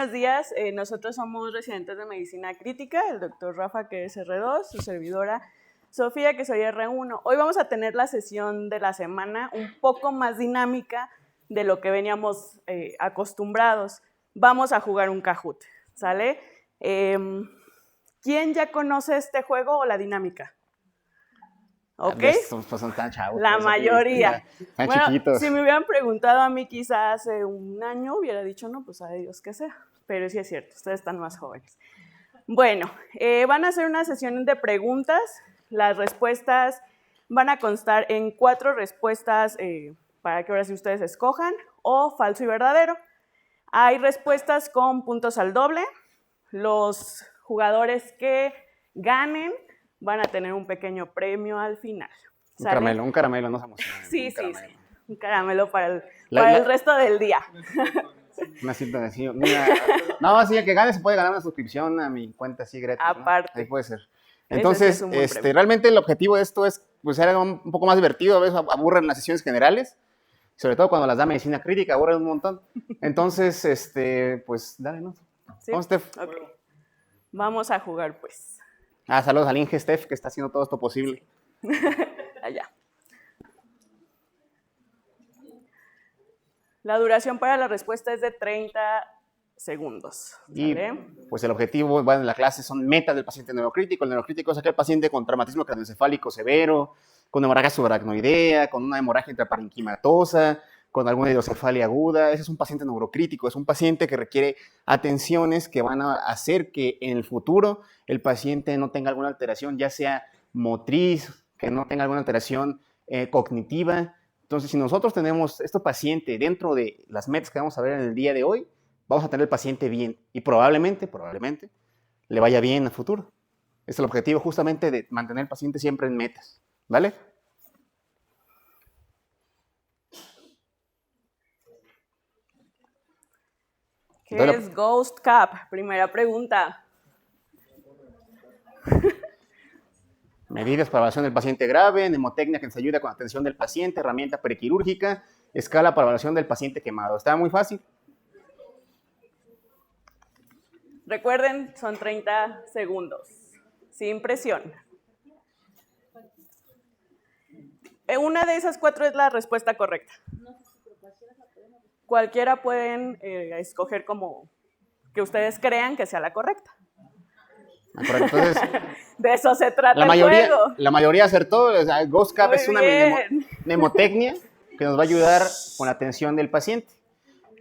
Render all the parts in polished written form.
Buenos días, nosotros somos residentes de Medicina Crítica, el doctor Rafa, que es R2, su servidora Sofía, que soy R1. Hoy vamos a tener la sesión de la semana un poco más dinámica de lo que veníamos acostumbrados. Vamos a jugar un Kahoot, ¿sale? ¿Quién ya conoce este juego o la dinámica? ¿Ok? Pues son tan chavos. La mayoría. Tan bueno, chiquitos. Si me hubieran preguntado a mí quizás hace un año, hubiera dicho, no, pues a Dios que sea. Pero sí es cierto, ustedes están más jóvenes. Bueno, van a hacer una sesión de preguntas. Las respuestas van a constar en 4 respuestas para que ahora sí ustedes escojan, o falso y verdadero. Hay respuestas con puntos al doble. Los jugadores que ganen van a tener un pequeño premio al final. ¿Sale? Un caramelo, no se emocionen. Sí. Un caramelo para el resto del día. Una cinta de no, así el que gane se puede ganar una suscripción a mi cuenta así gratis. Aparte. ¿No? Ahí puede ser. Entonces, sí es realmente el objetivo de esto es pues, ser un poco más divertido. A veces aburren las sesiones generales, sobre todo cuando las da medicina crítica, aburren un montón. Entonces, pues dale, ¿no? ¿Sí? Vamos, Steph. Okay. Vamos a jugar, pues. Saludos al Inge Steph, que está haciendo todo esto posible. Allá. La duración para la respuesta es de 30 segundos. ¿Sale? Y pues el objetivo en la clase son metas del paciente neurocrítico. El neurocrítico es aquel paciente con traumatismo craneoencefálico severo, con hemorragia subaracnoidea, con una hemorragia intraparenquimatosa, con alguna hidrocefalia aguda. Ese es un paciente neurocrítico, es un paciente que requiere atenciones que van a hacer que en el futuro el paciente no tenga alguna alteración, ya sea motriz, que no tenga alguna alteración cognitiva. Entonces, si nosotros tenemos este paciente dentro de las metas que vamos a ver en el día de hoy, vamos a tener el paciente bien y probablemente le vaya bien a futuro. Es el objetivo justamente de mantener al paciente siempre en metas, ¿vale? ¿Qué es Ghost Cap? Primera pregunta. Medidas para evaluación del paciente grave, mnemotecnia que nos ayuda con la atención del paciente, herramienta prequirúrgica, escala para evaluación del paciente quemado. Está muy fácil. Recuerden, son 30 segundos, sin presión. Una de esas 4 es la respuesta correcta. Cualquiera pueden escoger como que ustedes crean que sea la correcta. Entonces, de eso se trata el juego. La mayoría acertó. O sea, Ghost Cap es una mnemotecnia que nos va a ayudar con la atención del paciente.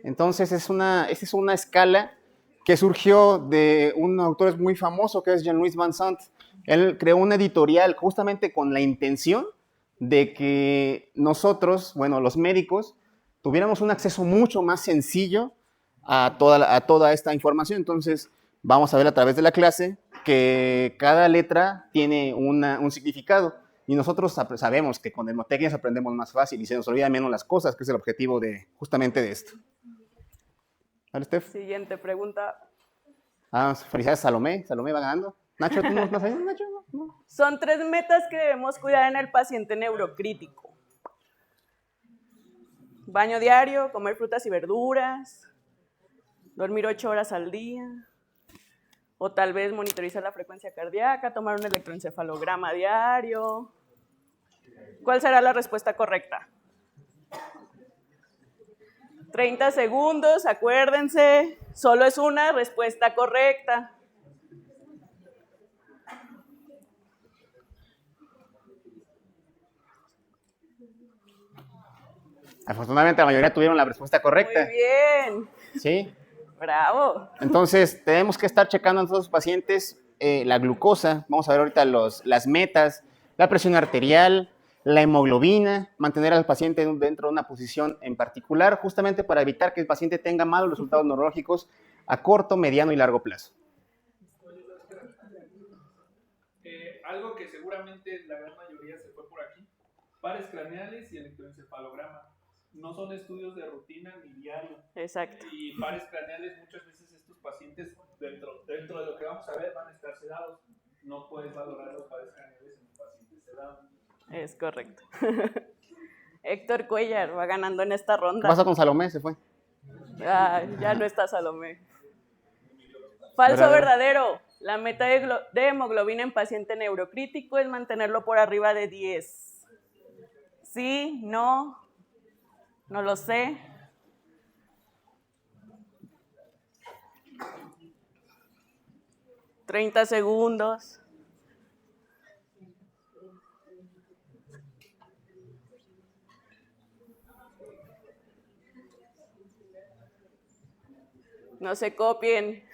Entonces, esa es una escala que surgió de un autor muy famoso que es Jean-Louis Vincent. Él creó una editorial justamente con la intención de que nosotros, bueno, los médicos, tuviéramos un acceso mucho más sencillo a toda esta información. Entonces, vamos a ver a través de la clase que cada letra tiene un significado. Y nosotros sabemos que con mnemotecnias aprendemos más fácil y se nos olvidan menos las cosas, que es el objetivo justamente de esto. ¿Vale, Steph? Siguiente pregunta. Felicidades, Salomé. Salomé va ganando. Nacho, ¿tú no sabes, Nacho? No. Son 3 metas que debemos cuidar en el paciente neurocrítico. Baño diario, comer frutas y verduras, dormir 8 horas al día, o tal vez monitorizar la frecuencia cardíaca, tomar un electroencefalograma diario. ¿Cuál será la respuesta correcta? 30 segundos, acuérdense, solo es una respuesta correcta. Afortunadamente la mayoría tuvieron la respuesta correcta. Muy bien. ¿Sí? Bravo. Entonces, tenemos que estar checando en todos los pacientes la glucosa. Vamos a ver ahorita las metas, la presión arterial, la hemoglobina, mantener al paciente dentro de una posición en particular, justamente para evitar que el paciente tenga malos resultados neurológicos a corto, mediano y largo plazo. Algo que seguramente la gran mayoría se fue por aquí, pares craneales y electroencefalograma. No son estudios de rutina ni diario. Exacto. Y pares craneales, muchas veces estos pacientes, dentro de lo que vamos a ver, van a estar sedados. No puedes valorar los pares craneales en un paciente sedado. Es correcto. Héctor Cuellar va ganando en esta ronda. ¿Qué pasa con Salomé? Se fue. Ya no está Salomé. Falso o verdadero. La meta de hemoglobina en paciente neurocrítico es mantenerlo por arriba de 10. Sí, no lo sé. ¿30 segundos? No se copien.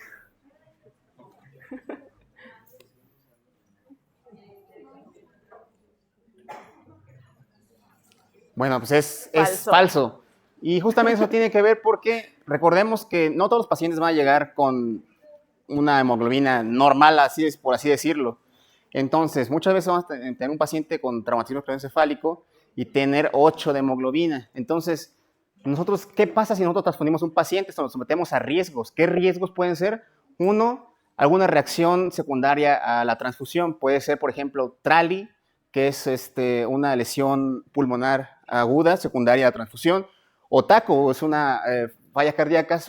Bueno, pues es falso. Y justamente eso tiene que ver porque recordemos que no todos los pacientes van a llegar con una hemoglobina normal, así es, por así decirlo. Entonces, muchas veces vamos a tener un paciente con traumatismo craneoencefálico y tener 8 de hemoglobina. Entonces, nosotros, ¿qué pasa si nosotros transfundimos un paciente? Esto nos sometemos a riesgos. ¿Qué riesgos pueden ser? Uno, alguna reacción secundaria a la transfusión. Puede ser, por ejemplo, TRALI, que es una lesión pulmonar aguda secundaria a la transfusión, o TACO, es una falla cardíaca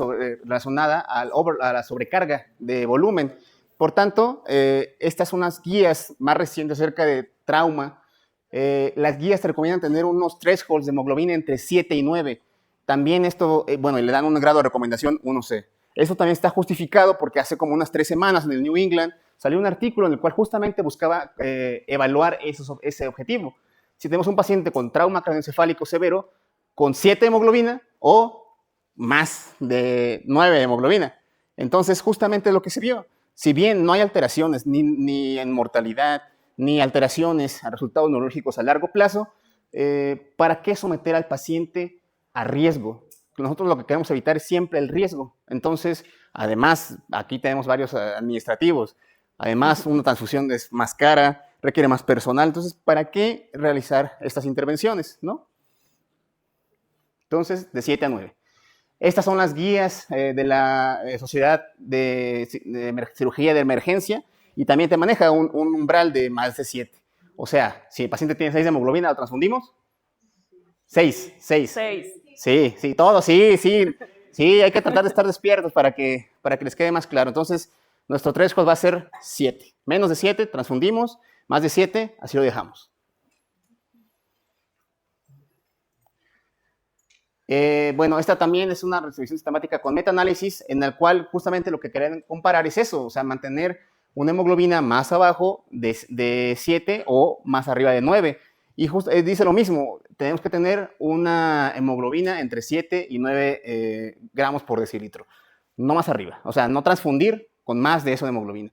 relacionada a la sobrecarga de volumen. Por tanto, estas son unas guías más recientes acerca de trauma. Las guías te recomiendan tener unos thresholds de hemoglobina entre 7 y 9. También esto, bueno, le dan un grado de recomendación 1C. Eso también está justificado porque hace como unas 3 semanas en el New England salió un artículo en el cual justamente buscaba evaluar ese objetivo. Si tenemos un paciente con trauma craneoencefálico severo, con 7 de hemoglobina o más de 9 de hemoglobina. Entonces, justamente lo que se vio. Si bien no hay alteraciones ni en mortalidad, ni alteraciones a resultados neurológicos a largo plazo, ¿para qué someter al paciente a riesgo? Nosotros lo que queremos evitar es siempre el riesgo. Entonces, además, aquí tenemos varios administrativos. Además, una transfusión es más cara, requiere más personal. Entonces, ¿para qué realizar estas intervenciones, no? Entonces, de 7 a 9. Estas son las guías de la Sociedad de Cirugía de Emergencia y también te maneja un umbral de más de 7. O sea, si el paciente tiene 6 de hemoglobina, ¿lo transfundimos? 6. Sí, todo, sí, hay que tratar de estar despiertos para que les quede más claro. Entonces, nuestro threshold va a ser 7. Menos de 7, transfundimos. Más de 7, así lo dejamos. Bueno, esta también es una revisión sistemática con metaanálisis en el cual justamente lo que quieren comparar es eso, o sea, mantener una hemoglobina más abajo de 7 o más arriba de 9. Y dice lo mismo, tenemos que tener una hemoglobina entre 7 y 9 gramos por decilitro, no más arriba, o sea, no transfundir con más de eso de hemoglobina.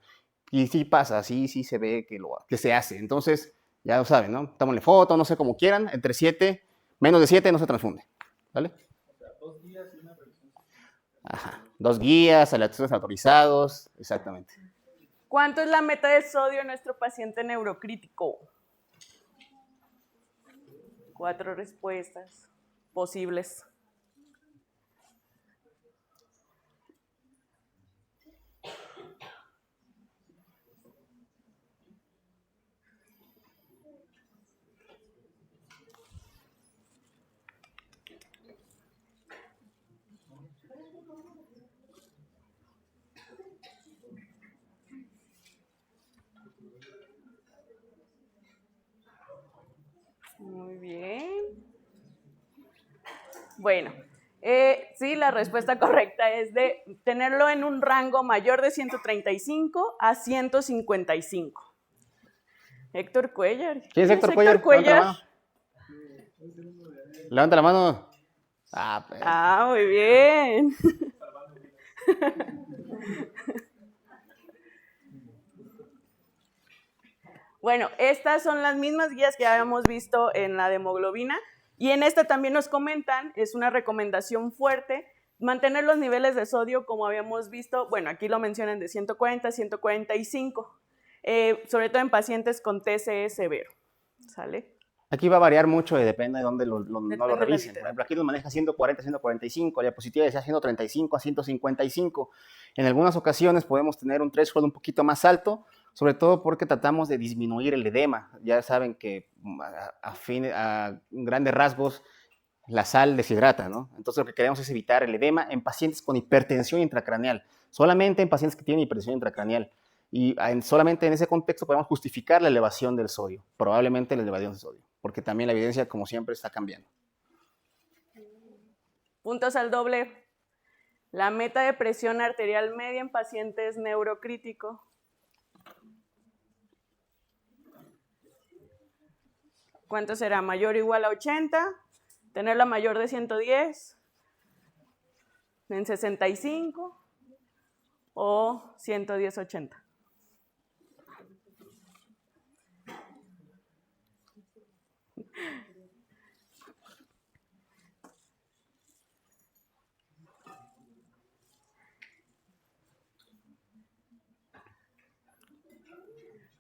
Y sí pasa, sí se ve que se hace. Entonces, ya lo saben, ¿no? Tómenle foto, no sé, como quieran, entre 7, menos de 7 no se transfunde. ¿Vale? O sea, 2 guías y una revisión. Ajá, 2 guías, aleatorios autorizados, exactamente. ¿Cuánto es la meta de sodio en nuestro paciente neurocrítico? 4 respuestas posibles. Muy bien. Bueno, sí, la respuesta correcta es de tenerlo en un rango mayor de 135 a 155. Héctor Cuellar. ¿Quién es Héctor Cuellar? Levanta la mano. Ah, muy bien. Bueno, estas son las mismas guías que habíamos visto en la de hemoglobina y en esta también nos comentan, es una recomendación fuerte, mantener los niveles de sodio como habíamos visto, bueno, aquí lo mencionan de 140 a 145, sobre todo en pacientes con TCE severo, ¿sale? Aquí va a variar mucho y depende de dónde no lo revisen. Por ejemplo, aquí nos maneja 140 a 145, la diapositiva decía 135 a 155. En algunas ocasiones podemos tener un threshold un poquito más alto, sobre todo porque tratamos de disminuir el edema. Ya saben que a grandes rasgos la sal deshidrata, ¿no? Entonces lo que queremos es evitar el edema en pacientes con hipertensión intracraneal, solamente en pacientes que tienen hipertensión intracraneal. Y solamente en ese contexto podemos justificar la elevación del sodio, probablemente la elevación del sodio, porque también la evidencia, como siempre, está cambiando. Puntos al doble. La meta de presión arterial media en pacientes neurocrítico. ¿Cuánto será? ¿Mayor o igual a 80? ¿Tenerla mayor de 110? ¿En 65? ¿O 110-80?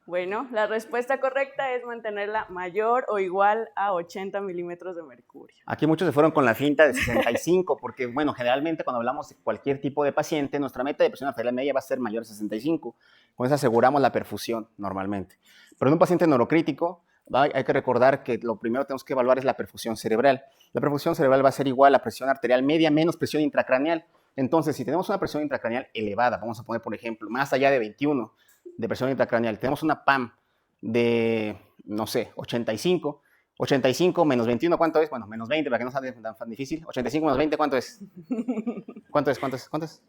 Bueno, la respuesta correcta es mantenerla mayor o igual a 80 milímetros de mercurio. Aquí muchos se fueron con la finta de 65, porque, bueno, generalmente cuando hablamos de cualquier tipo de paciente, nuestra meta de presión arterial media va a ser mayor a 65. Con eso aseguramos la perfusión normalmente. Pero en un paciente neurocrítico, hay que recordar que lo primero que tenemos que evaluar es la perfusión cerebral. La perfusión cerebral va a ser igual a presión arterial media menos presión intracraneal. Entonces, si tenemos una presión intracraneal elevada, vamos a poner, por ejemplo, más allá de 21, de presión intracraneal, tenemos una PAM de, no sé, 85 menos 21, ¿cuánto es? Bueno, menos 20, para que no sea tan difícil. 85 menos 20, ¿cuánto es? ¿Cuánto es?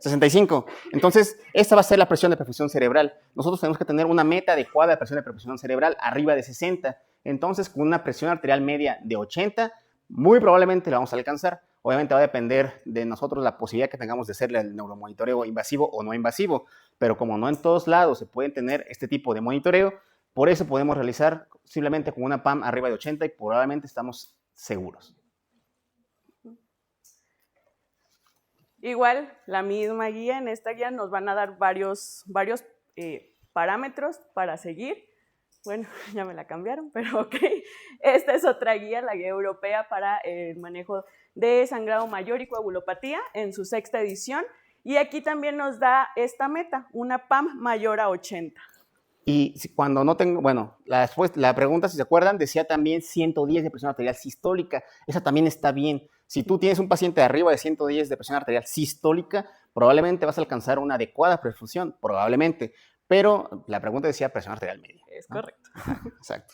65. Entonces, esta va a ser la presión de perfusión cerebral. Nosotros tenemos que tener una meta adecuada de presión de perfusión cerebral arriba de 60. Entonces, con una presión arterial media de 80, muy probablemente la vamos a alcanzar. Obviamente va a depender de nosotros la posibilidad que tengamos de hacerle el neuromonitoreo invasivo o no invasivo, pero como no en todos lados se pueden tener este tipo de monitoreo, por eso podemos realizar simplemente con una PAM arriba de 80 y probablemente estamos seguros. Igual, la misma guía, en esta guía nos van a dar varios parámetros para seguir. Bueno, ya me la cambiaron, pero ok. Esta es otra guía, la guía europea para el manejo de sangrado mayor y coagulopatía en su 6ª edición. Y aquí también nos da esta meta, una PAM mayor a 80. Y cuando no tengo, bueno, la pregunta, si se acuerdan, decía también 110 de presión arterial sistólica. Esa también está bien. Si tú tienes un paciente de arriba de 110 de presión arterial sistólica, probablemente vas a alcanzar una adecuada perfusión, probablemente. Pero la pregunta decía presión arterial media. Es correcto. Exacto.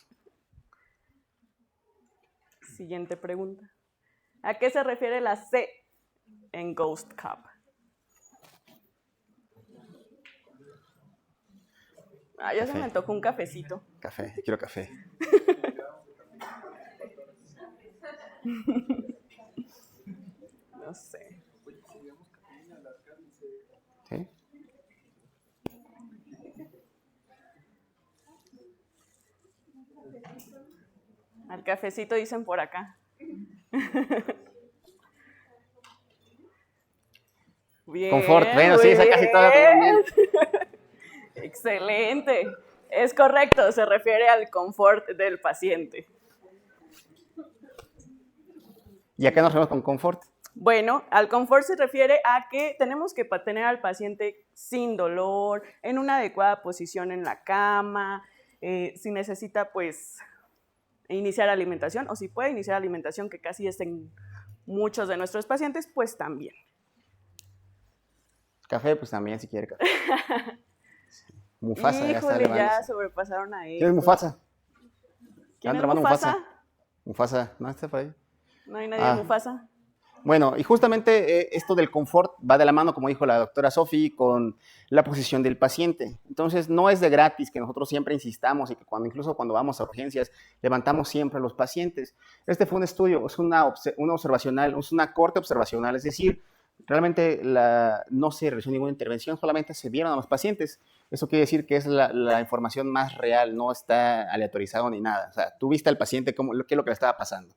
Siguiente pregunta. ¿A qué se refiere la C en Ghost Cup? Ya café. Se me antojó un cafecito. Café, quiero café. No sé. ¿Sí? Al cafecito dicen por acá. Bien. Confort, bueno, sí, esa casi toda bien. Excelente. Es correcto, se refiere al confort del paciente. ¿Y a qué nos referimos con confort? Bueno, al confort se refiere a que tenemos que tener al paciente sin dolor, en una adecuada posición en la cama, si necesita, pues, iniciar alimentación, o si puede iniciar alimentación, que casi es en muchos de nuestros pacientes, pues también. Café, pues también, si quiere café. Mufasa, híjole, ya sobrepasaron a él. ¿Quién es Mufasa? ¿Quién es Mufasa? Mufasa, ¿no está por ahí? ¿No hay nadie de Mufasa? Bueno, y justamente esto del confort va de la mano, como dijo la doctora Sofi, con la posición del paciente. Entonces, no es de gratis que nosotros siempre insistamos y que incluso cuando vamos a urgencias, levantamos siempre a los pacientes. Este fue un estudio, es una observacional, es una corte observacional, es decir, realmente no se realizó ninguna intervención, solamente se vieron a los pacientes. Eso quiere decir que es la información más real, no está aleatorizado ni nada. O sea, tú viste al paciente qué es lo que le estaba pasando.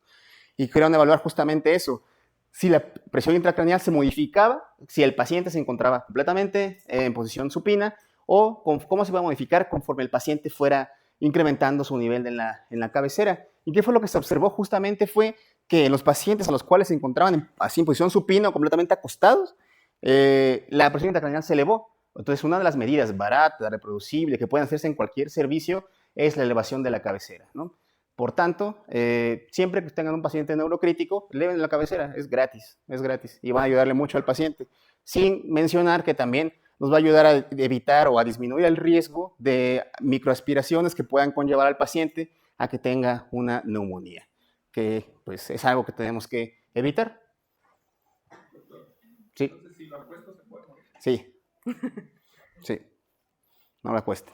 Y querían evaluar justamente eso. Si la presión intracraneal se modificaba, si el paciente se encontraba completamente en posición supina, o cómo se va a modificar conforme el paciente fuera incrementando su nivel en la cabecera. ¿Y qué fue lo que se observó? Justamente fue que en los pacientes a los cuales se encontraban así en posición supina o completamente acostados, la presión intracraneal se elevó. Entonces, una de las medidas baratas, reproducibles, que pueden hacerse en cualquier servicio, es la elevación de la cabecera, ¿no? Por tanto, siempre que tengan un paciente neurocrítico, eleven la cabecera, es gratis, y van a ayudarle mucho al paciente. Sin mencionar que también nos va a ayudar a evitar o a disminuir el riesgo de microaspiraciones que puedan conllevar al paciente a que tenga una neumonía, que pues es algo que tenemos que evitar. Sí. Entonces, si lo apuesto, se puede morir. Sí. Sí. No lo apuesto.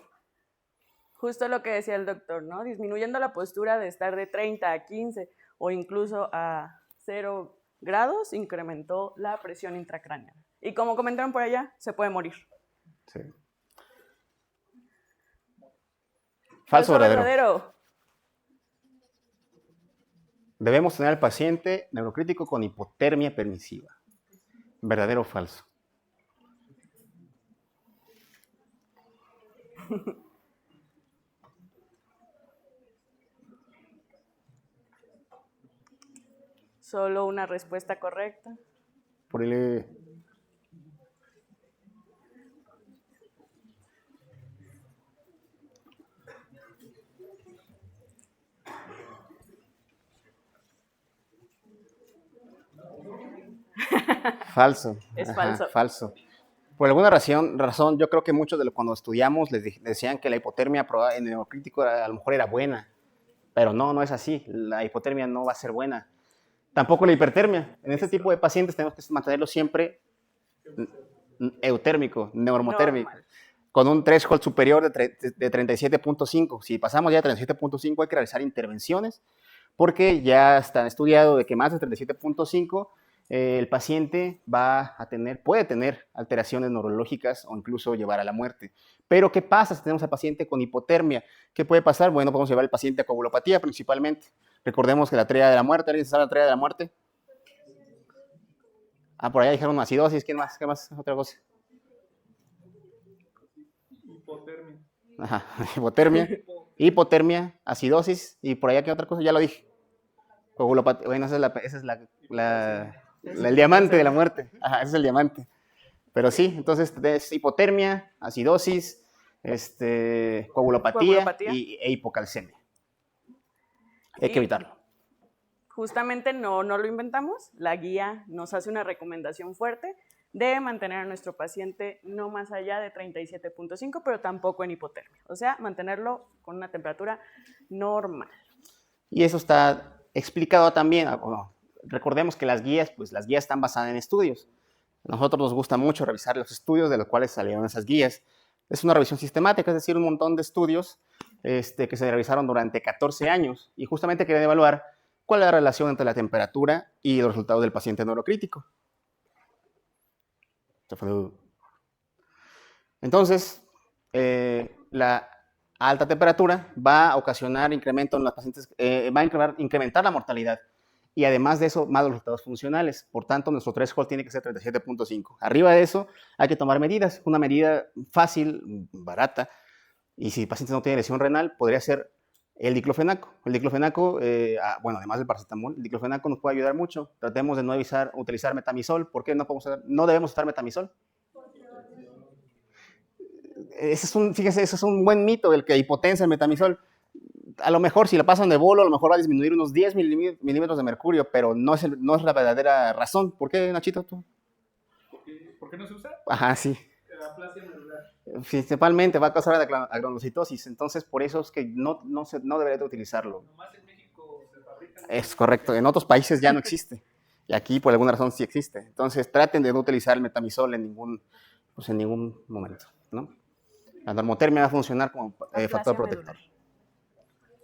Justo lo que decía el doctor, ¿no? Disminuyendo la postura de estar de 30 a 15 o incluso a 0 grados, incrementó la presión intracraneal. Y como comentaron por allá, se puede morir. Sí. Falso o verdadero. Debemos tener al paciente neurocrítico con hipotermia permisiva. ¿Verdadero o falso? Solo una respuesta correcta. Por el... Falso. Es falso. Falso. Por alguna razón, yo creo que muchos de los cuando estudiamos les decían que la hipotermia en el neurocrítico a lo mejor era buena, pero no es así. La hipotermia no va a ser buena. Tampoco la hipertermia. En este tipo de pacientes tenemos que mantenerlo siempre eutérmico, neuromotérmico, con un threshold superior de 37.5. Si pasamos ya de 37.5 hay que realizar intervenciones, porque ya está estudiado de que más de 37.5 el paciente puede tener alteraciones neurológicas o incluso llevar a la muerte. Pero, ¿qué pasa si tenemos al paciente con hipotermia? ¿Qué puede pasar? Bueno, podemos llevar al paciente a coagulopatía principalmente. Recordemos que la tríada de la muerte, ¿alguien sabe la tríada de la muerte? Por allá dijeron acidosis, ¿qué más? Otra cosa. Hipotermia. Ajá, hipotermia, acidosis, y por allá, ¿qué otra cosa? Ya lo dije. Coagulopatía, bueno, esa es el diamante de la muerte. Ajá, ese es el diamante. Pero sí, entonces es hipotermia, acidosis, coagulopatía e hipocalcemia. Hay que evitarlo. Justamente no lo inventamos. La guía nos hace una recomendación fuerte de mantener a nuestro paciente no más allá de 37.5, pero tampoco en hipotermia. O sea, mantenerlo con una temperatura normal. Y eso está explicado también. Recordemos que las guías están basadas en estudios. A nosotros nos gusta mucho revisar los estudios de los cuales salieron esas guías. Es una revisión sistemática, es decir, un montón de estudios que se realizaron durante 14 años y justamente querían evaluar cuál es la relación entre la temperatura y los resultados del paciente neurocrítico. Entonces, la alta temperatura va a ocasionar incremento en los pacientes, va a incrementar la mortalidad y además de eso, malos resultados funcionales. Por tanto, nuestro threshold tiene que ser 37.5. Arriba de eso, hay que tomar medidas. Una medida fácil, barata, y si el paciente no tiene lesión renal, podría ser el diclofenaco. El diclofenaco, además del paracetamol, el diclofenaco nos puede ayudar mucho. Tratemos de no utilizar metamizol. ¿Por qué no debemos usar metamizol? Fíjese, ese es un buen mito, el que hipotensa el metamizol. A lo mejor si la pasan de bolo, a lo mejor va a disminuir unos 10 milímetros de mercurio, pero no es la verdadera razón. ¿Por qué, Nachito, tú? ¿Por qué no se usa? Ajá, sí. La aplasia medular. Principalmente va a causar agranulocitosis, entonces por eso es que no debería de utilizarlo. Nomás en México se fabrica. Es correcto, en otros países ya no existe, y aquí por alguna razón sí existe. Entonces traten de no utilizar el metamizol en ningún momento, ¿no? La normotermia va a funcionar como factor protector.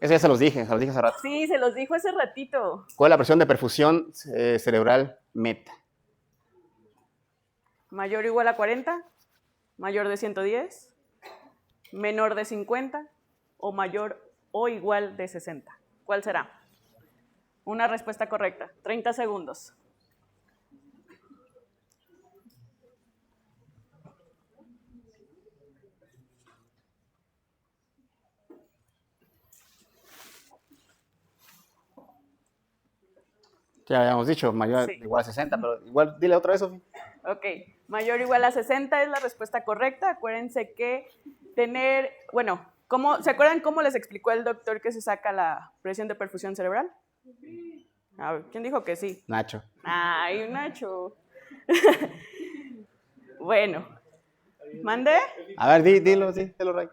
Eso ya se los dije hace rato. Sí, se los dijo hace ratito. ¿Cuál es la presión de perfusión cerebral meta? Mayor o igual a 40, mayor de 110, menor de 50 o mayor o igual de 60. ¿Cuál será? Una respuesta correcta. 30 segundos. Ya habíamos dicho, mayor o igual a 60, pero igual dile otra vez, Sofía. Ok, mayor o igual a 60 es la respuesta correcta. Acuérdense que ¿Se acuerdan cómo les explicó el doctor que se saca la presión de perfusión cerebral? A ver, ¿quién dijo que sí? Nacho. Ay, Nacho. Bueno, ¿mande? A ver, dilo, Ray.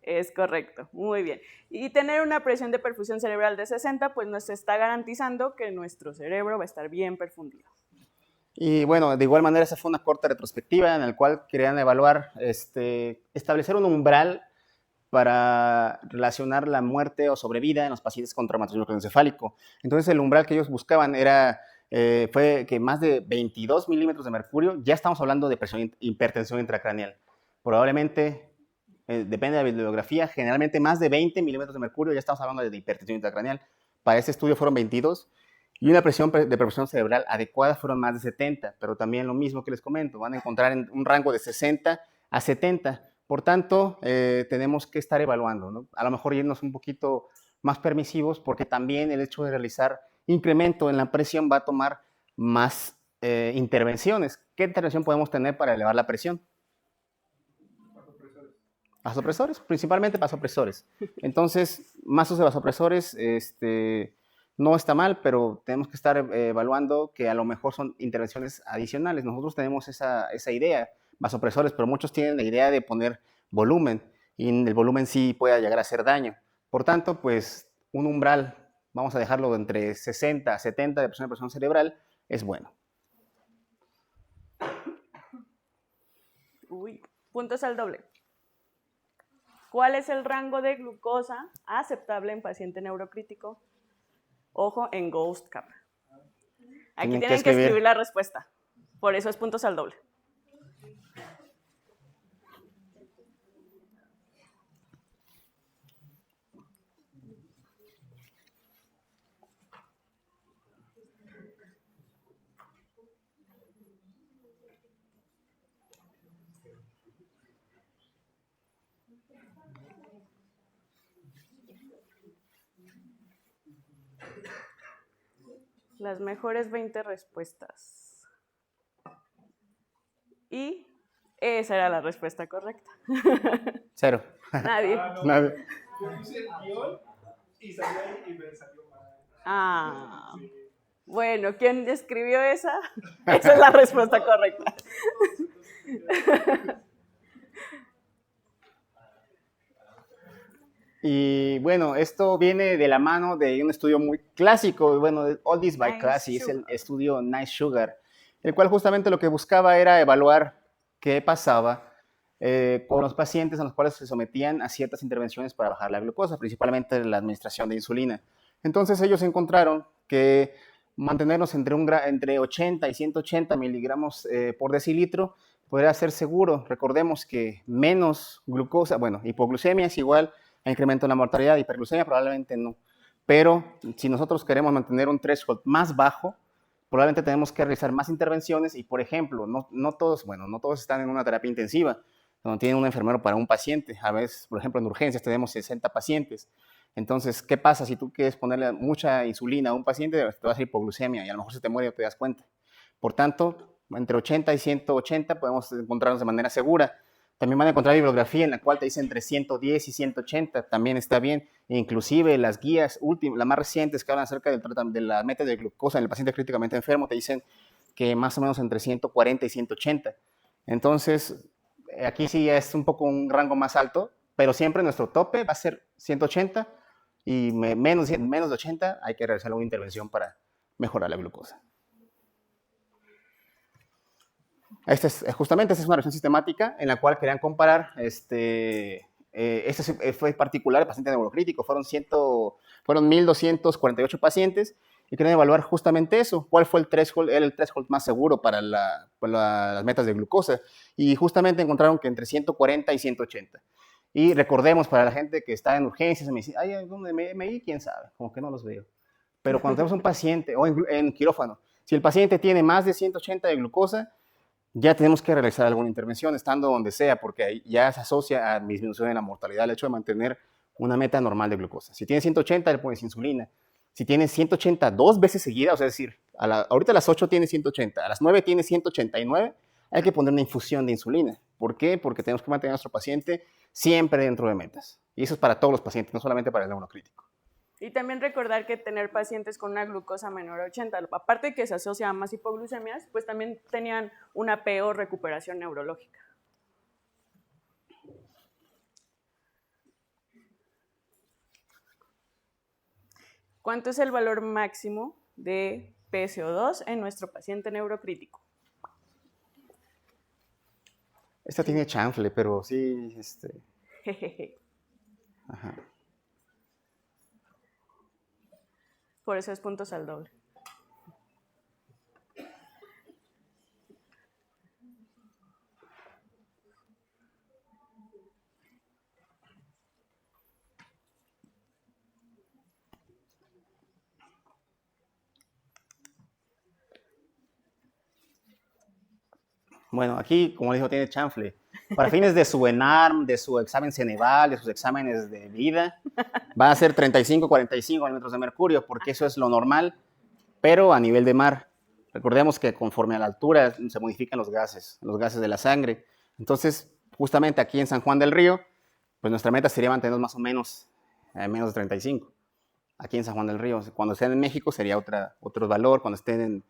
Es correcto, muy bien. Y tener una presión de perfusión cerebral de 60, pues nos está garantizando que nuestro cerebro va a estar bien perfundido. Y bueno, de igual manera, esa fue una corta retrospectiva en la cual querían evaluar, establecer un umbral para relacionar la muerte o sobrevida en los pacientes con traumatismo craneoencefálico. Entonces, el umbral que ellos buscaban fue que más de 22 milímetros de mercurio, ya estamos hablando de hipertensión intracraneal. Probablemente, depende de la bibliografía, generalmente más de 20 milímetros de mercurio, ya estamos hablando de hipertensión intracraneal. Para este estudio fueron 22. Y una presión de perfusión cerebral adecuada fueron más de 70, pero también lo mismo que les comento, van a encontrar en un rango de 60 a 70. Por tanto, tenemos que estar evaluando, ¿no? A lo mejor irnos un poquito más permisivos, porque también el hecho de realizar incremento en la presión va a tomar más intervenciones. ¿Qué intervención podemos tener para elevar la presión? Vasopresores, principalmente vasopresores. Entonces, más uso de vasopresores, no está mal, pero tenemos que estar evaluando que a lo mejor son intervenciones adicionales. Nosotros tenemos esa idea, vasopresores, pero muchos tienen la idea de poner volumen, y el volumen sí puede llegar a hacer daño. Por tanto, pues un umbral, vamos a dejarlo entre 60 a 70 de presión cerebral, es bueno. Puntos al doble. ¿Cuál es el rango de glucosa aceptable en paciente neurocrítico? Ojo, en Ghost Cap. Aquí tienen que escribir la respuesta. Por eso es puntos al doble. Las mejores 20 respuestas. Y esa era la respuesta correcta. 0. Nadie. No. Nadie. Yo puse el guión y salió ahí y me salió mal. Sí. Bueno, ¿quién escribió esa? Esa es la respuesta correcta. Y bueno, esto viene de la mano de un estudio muy clásico, bueno, All This by Classy, es el estudio Nice Sugar, el cual justamente lo que buscaba era evaluar qué pasaba con los pacientes a los cuales se sometían a ciertas intervenciones para bajar la glucosa, principalmente la administración de insulina. Entonces ellos encontraron que mantenernos entre 80 y 180 miligramos por decilitro podría ser seguro. Recordemos que menos glucosa, bueno, hipoglucemia es igual a incremento en la mortalidad, hiperglucemia probablemente no. Pero si nosotros queremos mantener un threshold más bajo, probablemente tenemos que realizar más intervenciones y, por ejemplo, no todos están en una terapia intensiva, donde tienen un enfermero para un paciente. A veces, por ejemplo, en urgencias tenemos 60 pacientes. Entonces, ¿qué pasa si tú quieres ponerle mucha insulina a un paciente? Te va a hacer hipoglucemia y a lo mejor se te muere y no te das cuenta. Por tanto, entre 80 y 180 podemos encontrarnos de manera segura. También van a encontrar bibliografía en la cual te dice entre 110 y 180, también está bien. Inclusive las guías últimas, las más recientes que hablan acerca de la meta de glucosa en el paciente críticamente enfermo, te dicen que más o menos entre 140 y 180. Entonces, aquí sí es un poco un rango más alto, pero siempre nuestro tope va a ser 180 y menos de 80 hay que realizar una intervención para mejorar la glucosa. Justamente esta es una revisión sistemática en la cual querían comparar, fue particular el paciente neurocrítico, fueron 1.248 pacientes y querían evaluar justamente eso, cuál fue el threshold más seguro para las metas de glucosa, y justamente encontraron que entre 140 y 180. Y recordemos, para la gente que está en urgencias, me dice, ay, ¿dónde me di? ¿Quién sabe? Como que no los veo. Pero cuando tenemos un paciente, o en quirófano, si el paciente tiene más de 180 de glucosa, ya tenemos que realizar alguna intervención, estando donde sea, porque ahí ya se asocia a disminución de la mortalidad el hecho de mantener una meta normal de glucosa. Si tiene 180, le pones insulina. Si tiene 180 dos veces seguidas, o sea, es decir, ahorita a las 8 tiene 180, a las 9 tiene 189, hay que poner una infusión de insulina. ¿Por qué? Porque tenemos que mantener a nuestro paciente siempre dentro de metas. Y eso es para todos los pacientes, no solamente para el neurocrítico. Y también recordar que tener pacientes con una glucosa menor a 80, aparte de que se asocia a más hipoglucemias, pues también tenían una peor recuperación neurológica. ¿Cuánto es el valor máximo de PCO2 en nuestro paciente neurocrítico? Esta tiene chanfle, pero sí, Jejeje. Ajá. Por eso es puntos al doble. Bueno, aquí, como dijo, tiene chanfle. Para fines de su ENARM, de su examen Ceneval, de sus exámenes de vida, van a ser 35, 45 milímetros de mercurio, porque eso es lo normal, pero a nivel de mar. Recordemos que conforme a la altura se modifican los gases de la sangre. Entonces, justamente aquí en San Juan del Río, pues nuestra meta sería mantenernos más o menos a menos de 35. Aquí en San Juan del Río. Cuando estén en México sería otro valor. Cuando estén en,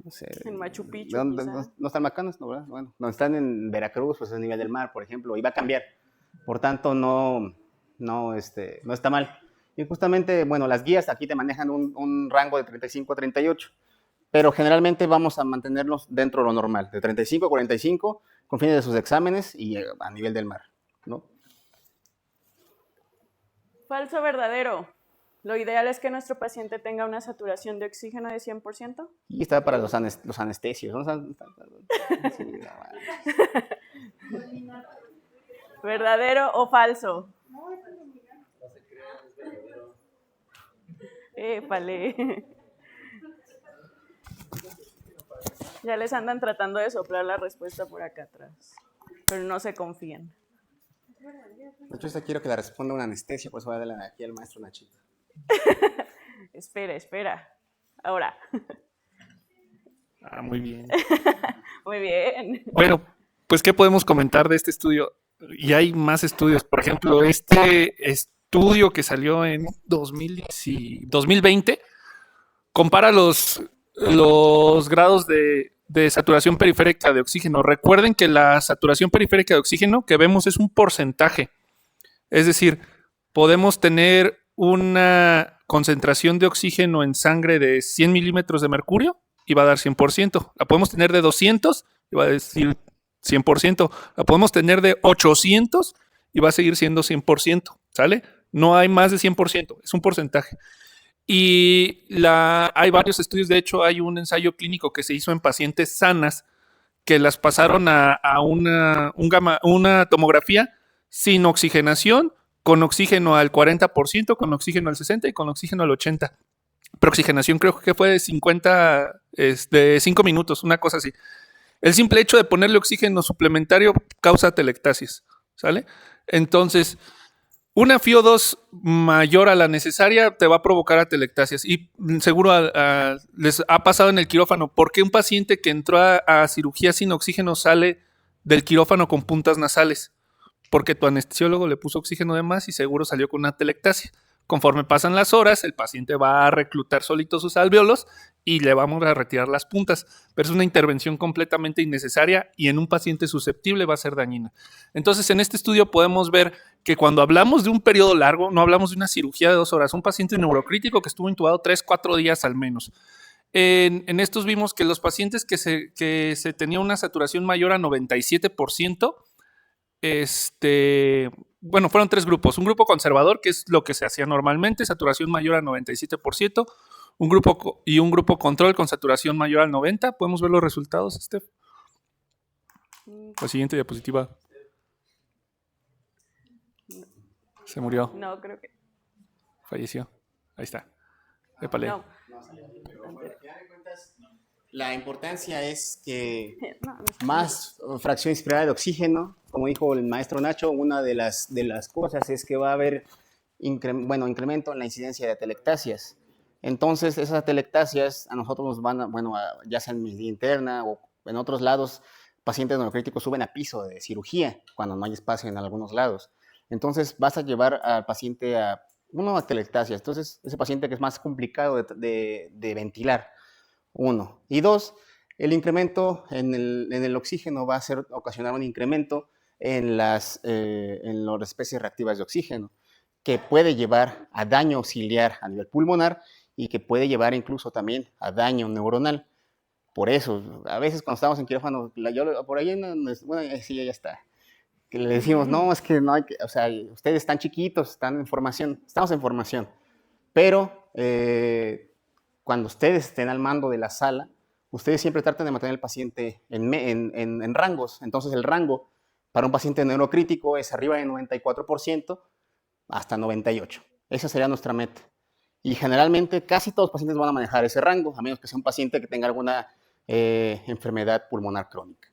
no sé, En Machu Picchu, no están Macanas, ¿no? ¿Verdad? Bueno, cuando están en Veracruz, pues es el nivel del mar, por ejemplo, y va a cambiar. Por tanto, no está mal. Y justamente, bueno, las guías aquí te manejan un rango de 35 a 38, pero generalmente vamos a mantenerlos dentro de lo normal, de 35 a 45, con fines de sus exámenes y a nivel del mar, ¿no? ¿Falso o verdadero? Lo ideal es que nuestro paciente tenga una saturación de oxígeno de 100%. Y está para los anestesios, ¿no? Sí, ¿Verdadero o falso? Épale. Ya les andan tratando de soplar la respuesta por acá atrás, pero no se confían. De hecho, quiero que la responda una anestesia, por eso voy a darle aquí al maestro Nachito. Espera. Ahora. Muy bien. Muy bien. Bueno, pues, ¿qué podemos comentar de este estudio? Y hay más estudios. Por ejemplo, este estudio que salió en 2020 compara los grados de saturación periférica de oxígeno. Recuerden que la saturación periférica de oxígeno que vemos es un porcentaje. Es decir, podemos tener una concentración de oxígeno en sangre de 100 milímetros de mercurio y va a dar 100%. La podemos tener de 200 y va a decir 100%. La podemos tener de 800 y va a seguir siendo 100%. ¿Sale? No hay más de 100%, es un porcentaje. Y hay varios estudios, de hecho hay un ensayo clínico que se hizo en pacientes sanas que las pasaron a una tomografía sin oxigenación, con oxígeno al 40%, con oxígeno al 60% y con oxígeno al 80%. Pero oxigenación creo que fue de 5 minutos, una cosa así. El simple hecho de ponerle oxígeno suplementario causa atelectasis, ¿sale? Entonces, una FiO2 mayor a la necesaria te va a provocar atelectasias. Y seguro les ha pasado en el quirófano. ¿Por qué un paciente que entró a cirugía sin oxígeno sale del quirófano con puntas nasales? Porque tu anestesiólogo le puso oxígeno de más y seguro salió con una atelectasia. Conforme pasan las horas, el paciente va a reclutar solito sus alvéolos y le vamos a retirar las puntas. Pero es una intervención completamente innecesaria y en un paciente susceptible va a ser dañina. Entonces, en este estudio podemos ver que cuando hablamos de un periodo largo, no hablamos de una cirugía de 2 horas, un paciente neurocrítico que estuvo intubado 3-4 días al menos. En estos vimos que los pacientes que se tenía una saturación mayor a 97%, bueno, fueron 3 grupos. Un grupo conservador, que es lo que se hacía normalmente, saturación mayor a 97%, un grupo control con saturación mayor al 90%. ¿Podemos ver los resultados, Steph? La siguiente diapositiva. Se murió. No, creo que. Falleció. Ahí está. Épale. No. La importancia es que más fracción inspirada de oxígeno, como dijo el maestro Nacho, una de las cosas es que va a haber incremento en la incidencia de atelectasias. Entonces, esas atelectasias a nosotros nos van a, ya sea en medicina interna o en otros lados, pacientes neurocríticos suben a piso de cirugía cuando no hay espacio en algunos lados. Entonces vas a llevar al paciente a una atelectasia. Entonces ese paciente que es más complicado de ventilar, 1. Y 2, el incremento en el oxígeno va a ocasionar un incremento en las especies reactivas de oxígeno, que puede llevar a daño auxiliar a nivel pulmonar y que puede llevar incluso también a daño neuronal. Por eso, a veces cuando estamos en quirófano, por ahí, bueno, sí, ya está, que le decimos, no, es que no hay que, o sea, ustedes están chiquitos, están en formación, estamos en formación, pero cuando ustedes estén al mando de la sala, ustedes siempre traten de mantener al paciente en rangos. Entonces, el rango para un paciente neurocrítico es arriba de 94% hasta 98%. Esa sería nuestra meta. Y generalmente casi todos los pacientes van a manejar ese rango, a menos que sea un paciente que tenga alguna enfermedad pulmonar crónica.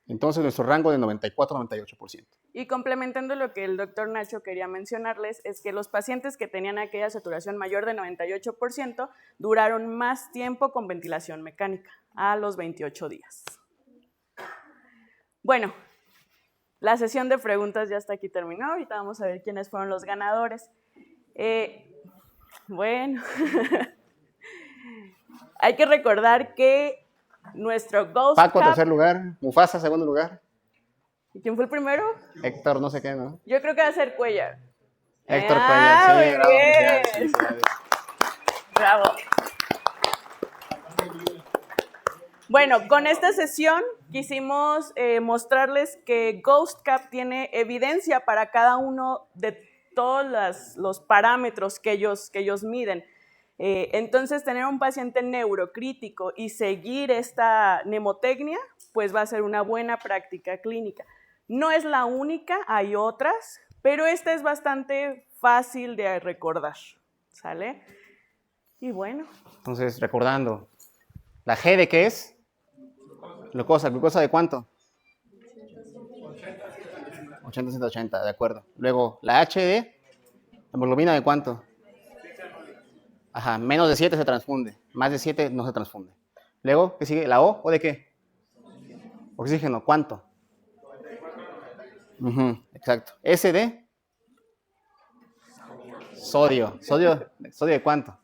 Entonces, nuestro rango de 94 a 98%. Y complementando lo que el doctor Nacho quería mencionarles, es que los pacientes que tenían aquella saturación mayor de 98% duraron más tiempo con ventilación mecánica, a los 28 días. Bueno, la sesión de preguntas ya está aquí terminó. Ahorita vamos a ver quiénes fueron los ganadores. Bueno, hay que recordar que nuestro Ghost Paco, Cup, tercer lugar. Mufasa, segundo lugar. ¿y quién fue el primero? Héctor, no sé qué, ¿no? Yo creo que va a ser Cuellar. Héctor Cuellar, sí, muy bravo. bien. Felicidades. Bravo. Bueno, con esta sesión quisimos mostrarles que Ghost Cup tiene evidencia para cada uno de todos los parámetros que ellos miden. Entonces, tener un paciente neurocrítico y seguir esta mnemotecnia, pues va a ser una buena práctica clínica. No es la única, hay otras, pero esta es bastante fácil de recordar, ¿sale? Y bueno. Entonces, recordando, ¿la G de qué es? Glucosa. ¿Glucosa de cuánto? 80, 180, de acuerdo. Luego, la H de hemoglobina de cuánto? Ajá, menos de 7 se transfunde, más de 7 no se transfunde. Luego, ¿qué sigue? ¿La O? ¿O de qué? Oxígeno, ¿cuánto? Exacto. S de sodio. ¿Sodio de cuánto?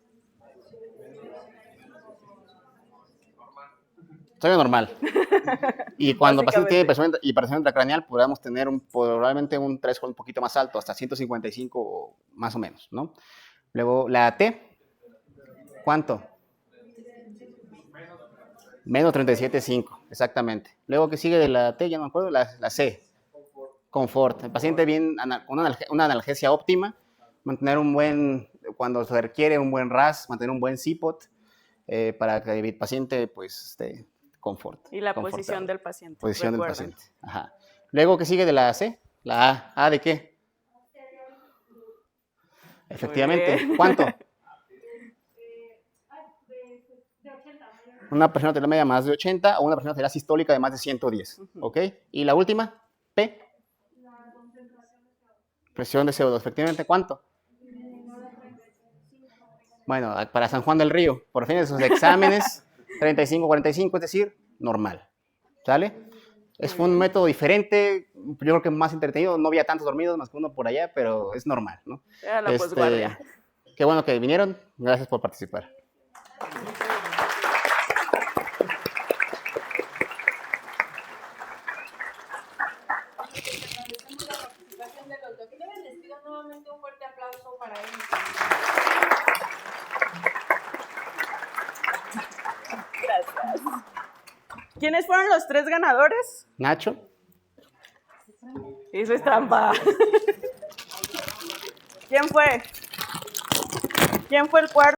Sodio normal. Y cuando el paciente tiene hipertensión intracraneal, podríamos tener probablemente un threshold un poquito más alto, hasta 155 más o menos, ¿no? Luego, la T, ¿cuánto? Menos 37.5, exactamente. Luego, ¿qué sigue de la T? Ya no me acuerdo. La C, confort. El paciente bien con una analgesia óptima, mantener cuando se requiere un buen RAS, mantener un buen CPOT, para que el paciente, pues, esté confort. Y la posición del paciente. Posición del paciente. Ajá. Luego, ¿qué sigue de la C? La A. ¿A de qué? Efectivamente. ¿Cuánto? Una presión arterial media más de 80 o una presión arterial sistólica de más de 110. ¿Ok? Y la última, P. Presión de CO2. Efectivamente, ¿cuánto? Bueno, para San Juan del Río, por fin de sus exámenes, 35-45, es decir, normal. ¿Sale? Fue un método diferente, yo creo que más entretenido, no había tantos dormidos más que uno por allá, pero es normal, ¿no? Era la posguardia. Qué bueno que vinieron, gracias por participar. Les pido nuevamente un fuerte aplauso para ellos. Gracias. ¿Quiénes fueron los 3 ganadores? Nacho. Eso es trampa. ¿Quién fue? ¿Quién fue el cuarto?